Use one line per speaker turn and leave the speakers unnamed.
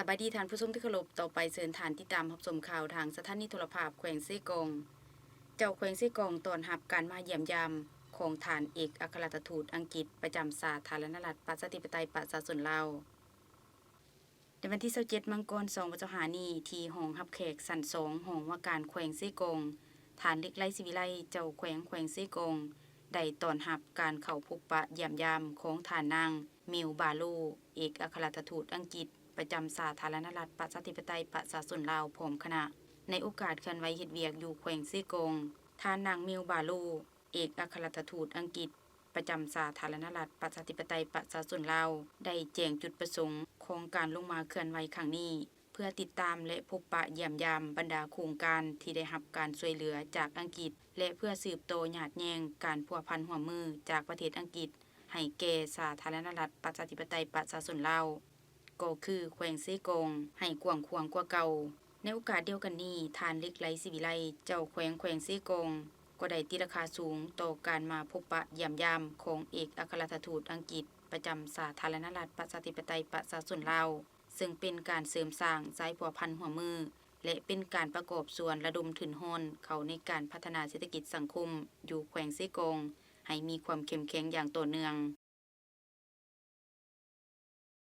บายดีท่านผู้ชมที่เคารพต่อไปเชิญท่านติดตามรับชมข่าวทางสถานีโทรภาพแขวงเซกงเจ้าแขวงเซกงตอนรับการมาเยี่ยมยามของฐานเอกอัครราชทูตอังกฤษประจำสาธารณรัฐประชาธิปไตยประชาชนลาวในวันที่27มังกร2565นี้ที่ห้องรับแขกชั้น2ห้องว่าการแขวงเซกงฐานเล็กไร่ศิวิไลเจ้าแขวงเซกงได้ต้อนรับการเข้าพบปะเยี่ยมยามของฐานนางมิวบาโลเอกอัครราชทูตอังกฤษประจำสาธารณรัฐประชาธิปไตยประชาชนลาวพร้อมคณะในโอกาสเคลื่อนไหวเฮ็ดเวียกอยู่แขวงเซกงท่านนางมิวบาโลเอกอัครราชทูตอังกฤษประจำสาธารณรัฐประชาธิปไตยประชาชนลาวได้แจ้งจุดประสงค์ของการลงมาเคลื่อนไหวครั้งนี้เพื่อติดตามและพบปะเยี่ยมยามบรรดาโครงการที่ได้รับการช่วยเหลือจากอังกฤษและเพื่อสืบโตญาติแยงการพัวพันร่วมมือจากประเทศอังกฤษให้แก่สาธารณรัฐประชาธิปไตยประชาชนลาวก็คือแขวงเซกงให้กว้างขวางกว่าเก่าในโอกาสเดียวกันนี้ทานเล็กไหลศิวิไลเจ้าแขวงเซกงก็ได้ตีราคาสูงต่อการมาพบปะเยี่ยมยามของเอกอัครราชทูตอังกฤษประจำสาธารณรัฐประชาธิปไตยประชาชนลาวซึ่งเป็นการเสริมสร้างสายพัวพันหัวมือและเป็นการประกอบส่วนระดมทุนห้อนเข้าในการพัฒนาเศรษฐกิจสังคมอยู่แขวงเซกงให้มีความเข้มแข็งอย่างต่อเนื่อง